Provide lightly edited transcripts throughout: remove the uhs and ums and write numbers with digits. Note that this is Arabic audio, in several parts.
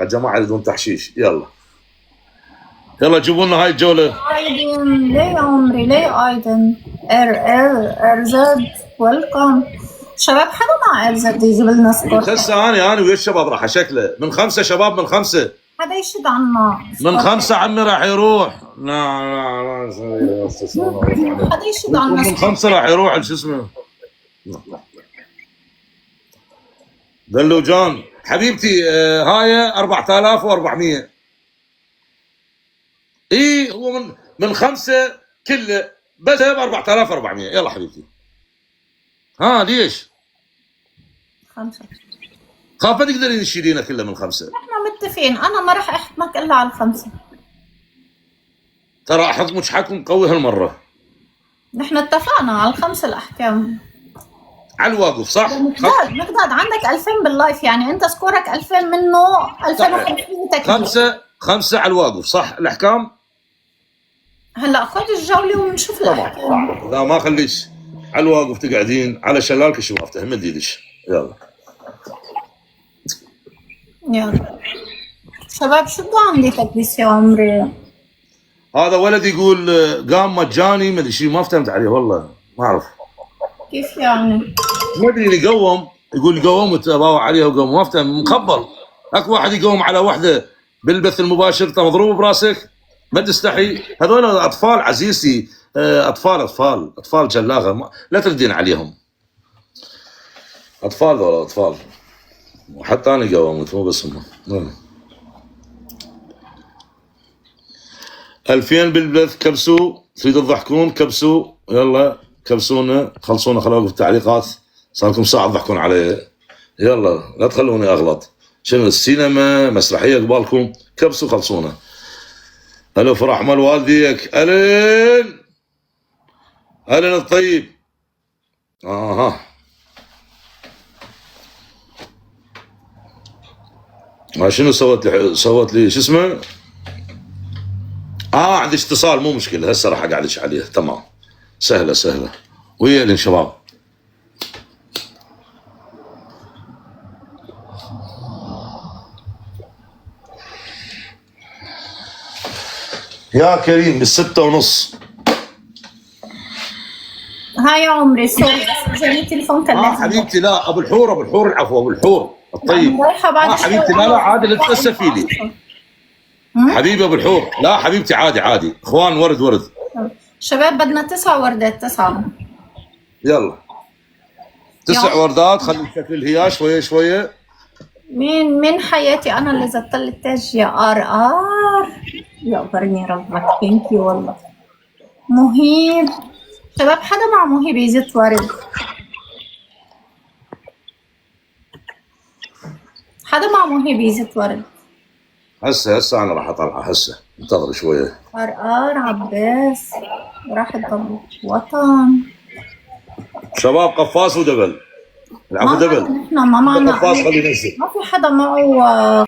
الجماعه يريدون تحشيش. يلا جيبوا لنا هاي الجوله. ايدن ليه يا عمري ليه ايدن ارزد ويلكم شباب. حدا مع ارزد يجيب لنا سكور. هسه انا ويا الشباب راح شكله من 5 شباب من 5 حدا يشد عنا من 5 عمي راح يروح. لا حدا يشد عنا من 5 راح يروح شو اسمه دلوجان حبيبتي. هاي 4400. اي هو من 5 كله بس ب 4400. يلا حبيبتي. ها ليش؟ 5 خاف ما تقدرين تشيلينه كله من 5. احنا متفقين انا ما راح احكمك الا على 5. ترى حكمك حكم قوي هالمره. نحن اتفقنا على 5 الاحكام على الواقف صح؟ مقداد عندك 2000 باللايف، يعني انت سكورك 2000 منه 2500 تكفي. 5 على الواقف صح الاحكام؟ هلا خذ الجوله ونشوف الاحكام. لا ما خليش على الواقف تقعدين على شلالك شو ما افتهم ايديش. يلا شباب شو بده عندي تكبيس يا عمري؟ هذا ولد يقول قام مجاني ما ادري شيء ما فهمت عليه والله ما اعرف كيف يعني؟ ما ادري يقوم يقول قومت اباوع عليها وقوم ما فهمت مخبل. اكو واحد يقوم على وحده بالبث المباشر انت مضروب براسك ما تستحي. هذول اطفال عزيزتي اطفال جلاغه لا تردين عليهم. اطفال ذولا اطفال. وحتى انا قومت مو بس هم. 2000 بالبث كبسوا. تريدوا تضحكون كبسوا. يلا كبسونا خلصونا. خلونا في التعليقات صار لكم ساعه تضحكون علي. يلا لا تخلوني اغلط. شنو السينما مسرحيه قبالكم كبسوا خلصونا. الو فرح مال والديك. الين الطيب. ما شنو سوت لي شو اسمه. عندي اتصال مو مشكله هسه راح اقعدش عليه. تمام سهله ويا شباب. يا كريم ب6:30. هاي يا عمري سوري جاني تليفون كلمني. حبيبتي لا ابو الحور العفو ابو الحور الطيب. حبيبتي لا عادي لا تتاسفي لي. حبيبي ابو الحور لا حبيبتي عادي اخوان ورد. شباب بدنا 9 وردات 9. يلا 9 وردات. خلي شكل الهيا شويه. مين حياتي انا اللي زدت التاج يا ار يقبرني ربك. ثانك يو والله. مهيب شباب حدا مع مهيب يزيد ورد. حدا مع مهيب يزيد ورد. هسه انا راح اطلع هسه انتظر شويه. عباس راح تضل وطن. شباب قفاص ودبل. العفو دبل. نحن ما معنا قفاص خلي ينزل. ما في حدا معه.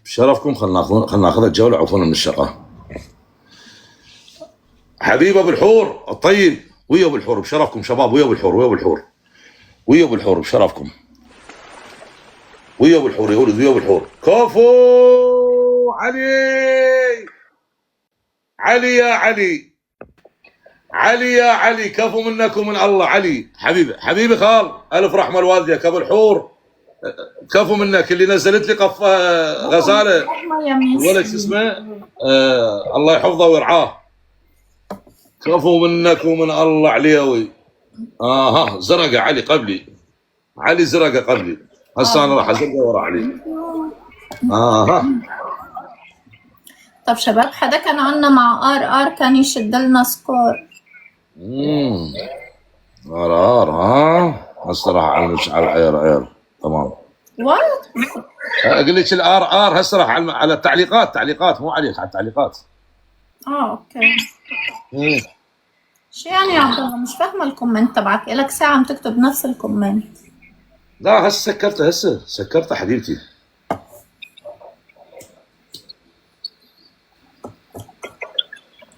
بشرفكم خلنا ناخذ الجوله عفونا من الشقه. حبيب ابو الحور الطيب ويا ابو الحور بشرفكم شباب. ويا ابو الحور بشرفكم. ويا ابو الحور يا ولد ويا ابو الحور. كفو علي يا علي كفو منك ومن الله. علي حبيبي خال الف رحمه لوالديك ابو الحور. كفو منك اللي نزلت لي غزاله ولد شو اسمه. الله يحفظه ويرعاه. كفو منك ومن الله عليوي. زرقه علي قبلي. علي زرقه قبلي. هسه انا راح ازرقه ورا علي. طب شباب حدا كان عنا مع ار كان يشد لنا سكور. ار هسه راح على العيار. تمام وات اقول لك الار هسه راح على التعليقات مو عليك على التعليقات. اوكي. شو يعني يا عبد الله مش فاهمه الكومنت تبعك. لك ساعه عم تكتب نفس الكومنت. لا هسه سكرتها حبيبتي.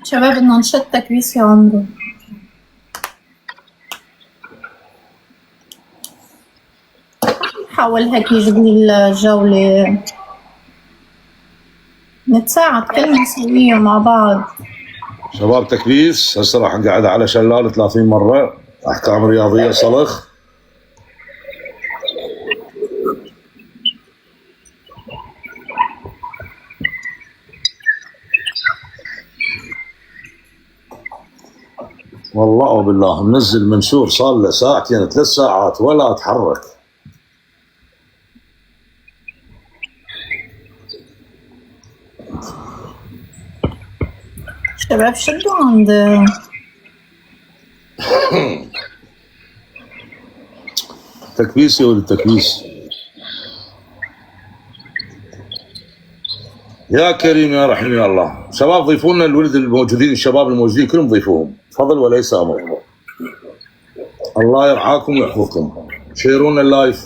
شباب بدنا نشد تكبيس يا عمري. نحاول هيك يجيب لي الجولة. نتساعد كلنا نسويه مع بعض. شباب تكبيس، هسه راح نقعد على شلال 30 مرة، أحكام رياضية صلخ. والله وبالله منزل منشور صار له ساعتين 3 ساعات ولا اتحرك. شباب شدوا عند تكبيس يا ولد تكبيس. يا كريم يا رحيم يا الله. شباب ضيفونا الولد الموجودين، الشباب الموجودين كلهم ضيفوهم، فضل وليس امر. الله يرعاكم ويحفظكم. شيرونا اللايف.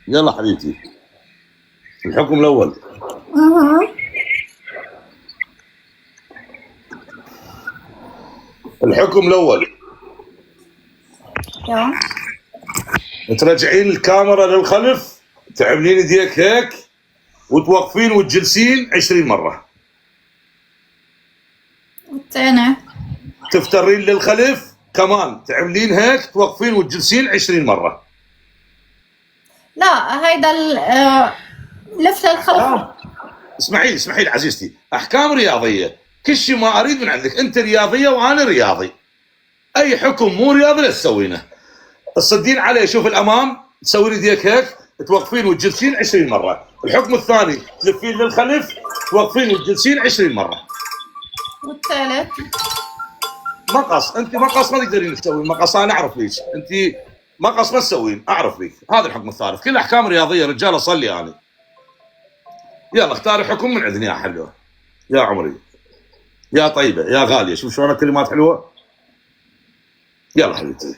يلا حبيبتي الحكم الاول. الحكم الاول ترجعين الكاميرا للخلف، تعملين يديك هيك وتوقفين وتجلسين 20 مرة. والثاني تفترين للخلف كمان تعملين هيك، توقفين وتجلسين 20 مرة. لا هيدا لف للخلف. اسمحي لي عزيزتي، احكام رياضية، كل شيء ما اريد من عندك، انت رياضية وانا رياضي، اي حكم مو رياضي لا تسوينه. تصدين عليه، شوف الامام، تسوين يديك هيك، توقفين وتجلسين 20 مرة. الحكم الثاني تلفين للخلف، توقفين وتجلسين 20 مرة. والثالث مقص، انت مقص ما تقدرين تسوين مقص، انا اعرف ليش انت مقص ما تسوين، اعرف ليك. هذا الحكم الثالث، كل احكام رياضيه رجال اصلي انا. يلا اختاري حكم من عندنا يا حلوه، يا عمري، يا طيبه، يا غاليه. شوف شلون كلمات حلوه. يلا حبيبتي.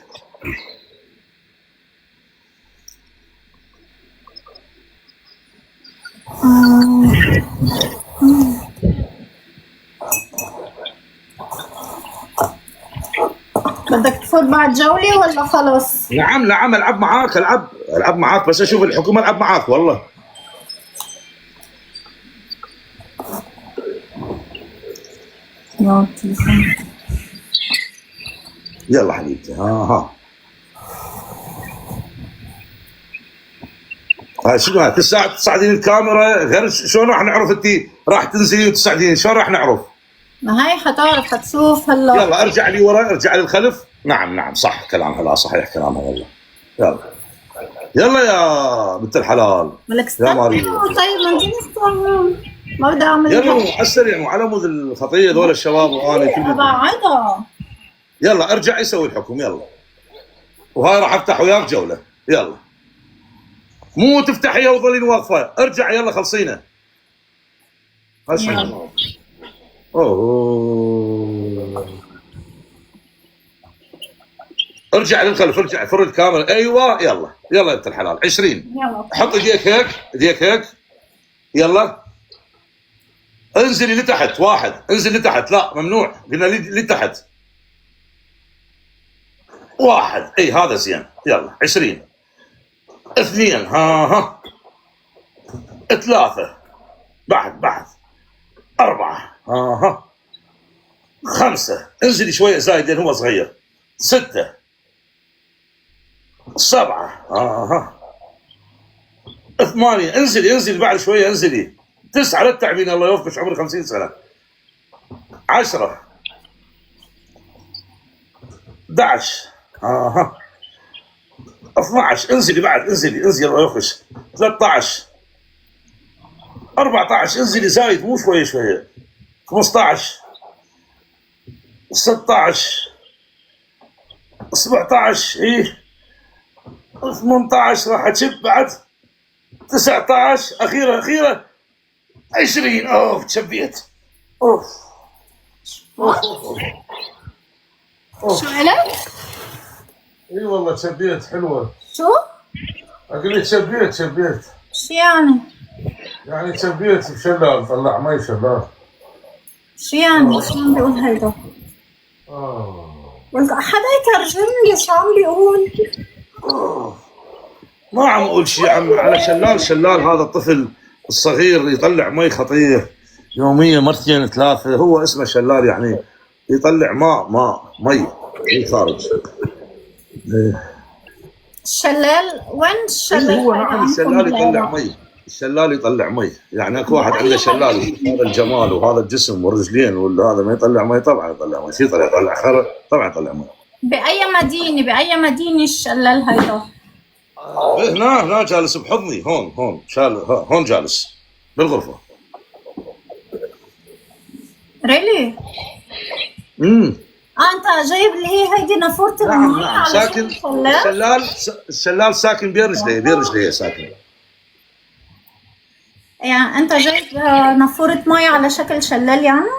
بدك تفوت بعد جولة ولا خلص؟ نعم العب معاك، العب معاك، بس اشوف الحكم العب معاك والله. يلا حبيبتي. ها هاي شنو تساعدين الكاميرا، غير شلون راح نعرف انت راح تنزلي وتساعدين؟ شلون راح نعرف؟ ما هي حتعرف، حتشوف هلا. يلا ارجع لي ورا، ارجع للخلف. نعم صح كلامها، لا صحيح كلامها والله. يلا يا بنت الحلال. مالك استنى. طيب ما نجي نستنى، ما بدي اعمل. يلا على السريع وعلى مود الخطيه ذول الشباب وانا كل بعدها. يلا ارجع يسوي الحكم. يلا وهاي راح افتح وياك جوله. يلا مو تفتحيها وظلين واقفه، ارجع يلا خلصينا. اوه ارجع للخلف، ارجع فر الكاميرا. ايوه يلا يا بنت الحلال. 20. يلا حط ايديك هيك. يلا انزلي لتحت. 1 انزل لتحت، لا ممنوع، قلنا لتحت. 1 اي هذا زين. يلا 20. 2 ها 3 بعد 4 ها 5 انزلي شويه زايد لان هو صغير. 6 7 8 انزلي بعد شويه انزلي. 9 لا تتعبين، الله يوفقك، عمري 50 سنه. 10 11 12 انزلي بعد، انزلي الله يوفقك. 13 14 انزلي زايد مو شويه. 15 16 17 ايه 18 راح اشب بعد. 19 اخيره 20. اوف تشبيت. اوف شو عليك؟ اي والله تشبيت. حلوه. شو؟ اقول لك تشبيت. شو يعني؟ يعني تشبيت بشلال، طلع مي شلال. شو يعني؟ شو عم بيقول هيدا؟ حدا يترجم لي شو عم بيقول؟ ما عم اقول شيء على شلال هذا الطفل الصغير يطلع مي خطيه يوميا مرتين ثلاثه، هو اسمه شلال يعني يطلع ماء مي من خارج. الشلال وين الشلال؟ هو نعم الشلال يطلع مي، الشلال يطلع مي، يعني اكو واحد عنده شلال هذا الجمال وهذا الجسم والرجلين ولا هذا ما يطلع مي؟ طبعا يطلع مي، شي طلع يطلع خرا؟ طبعا يطلع مي. بأي مدينة الشلال هيدا؟ هنا جالس بحضني، هون هون جالس بالغرفة. ريلي؟ انت جايب لي هيدي نافورة المي؟ نعم ساكن الشلال ساكن بين رجليه ساكن. يعني انت جايب نافورة مي على شكل شلال يعني؟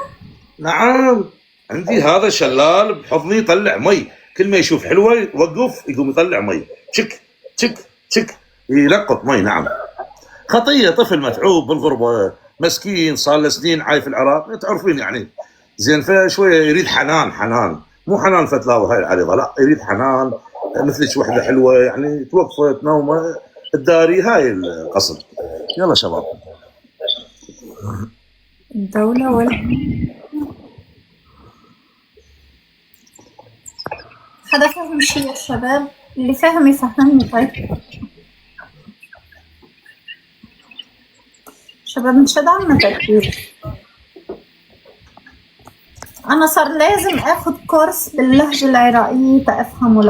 نعم عندي هذا شلال بحضني يطلع مي، كل ما يشوف حلوة يوقف يقوم يطلع مي، تشك تشك تشك يلقط مي. نعم خطية، طفل متعوب بالغربة مسكين صار له سنين عايش في العراق، تعرفين يعني زين، فشوية يريد حنان مو حنان فتلاوة هاي العريضة، لا يريد حنان مثلك وحدة حلوة يعني توقفت نومة الداري، هاي القصد. يلا شباب الدولة حدا فهم شيء يا شباب؟ اللي فاهم يفهمني. طيب شباب نشد عنا تركيز. أنا صار لازم آخذ كورس باللهجة العراقية تفهموا.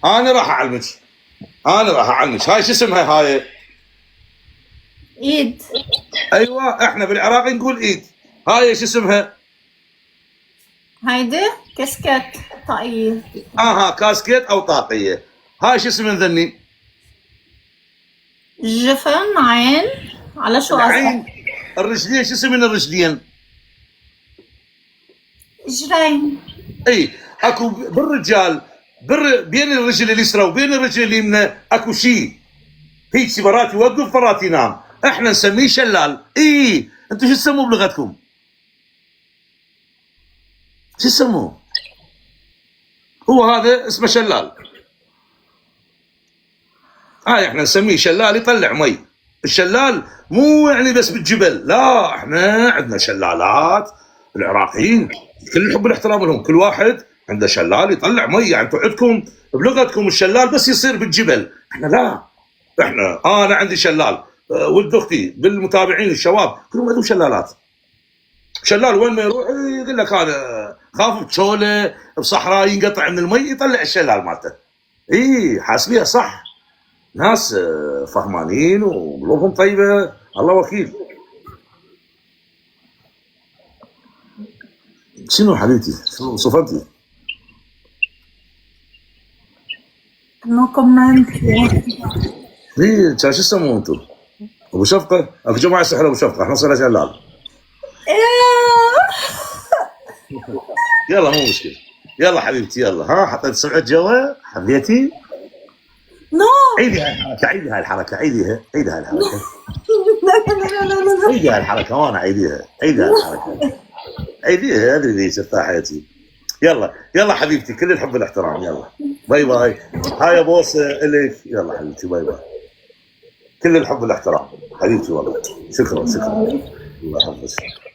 أنا راح أعلمك. هاي شو اسمها هاي؟ إيد. أيوة إحنا بالعراق نقول إيد. هاي شو اسمها؟ هيدي كاسكيت طاقية. كاسكيت أو طاقية. هاي شو اسمها ذني؟ جفن، عين، على شو قصدك؟ الرجلين شو اسمهن الرجلين؟ جرين. اي اكو بالرجال بين الرجل اليسرى وبين الرجل اليمنى اكو شيء هيك مرات يوقف مرات ينام، احنا نسميه شلال. انتم شو تسموه بلغتكم؟ شو تسموه؟ هو هذا اسمه شلال. احنا نسميه شلال يطلع مي. الشلال مو يعني بس بالجبل، لا احنا عندنا شلالات. العراقيين كل الحب والاحترام لهم، كل واحد عنده شلال يطلع مي. يعني انتم عندكم بلغتكم الشلال بس يصير بالجبل، احنا لا. انا عندي شلال، ولد اختي بالمتابعين الشباب كلهم عندهم شلالات. شلال وين ما يروح يقول لك انا خاف بشوله بصحراء ينقطع من المي يطلع الشلال مالته. حاسبيها صح، ناس فهمانين وقلوبهم طيبه، الله وكيل. شنو حبيبتي؟ شنو صفتي؟ نو كومنت. شو يسموه انتم؟ ابو شفقه؟ اكو جماعه يسحروا ابو شفقه، احنا صرنا شلال. يلا مو مشكله، يلا حبيبتي يلا. حطيت سمعه جوا حبيتي؟ نو. عيدي هاي الحركه، عيدي هاي الحركه وانا عيديها الحركه، عيديها. ادري ليش ارتاحيتي. يلا حبيبتي، كل الحب والاحترام. يلا باي باي. هاي بوس الك. يلا حبيبتي باي باي، كل الحب والاحترام حبيبتي والله. شكرا الله يحفظك.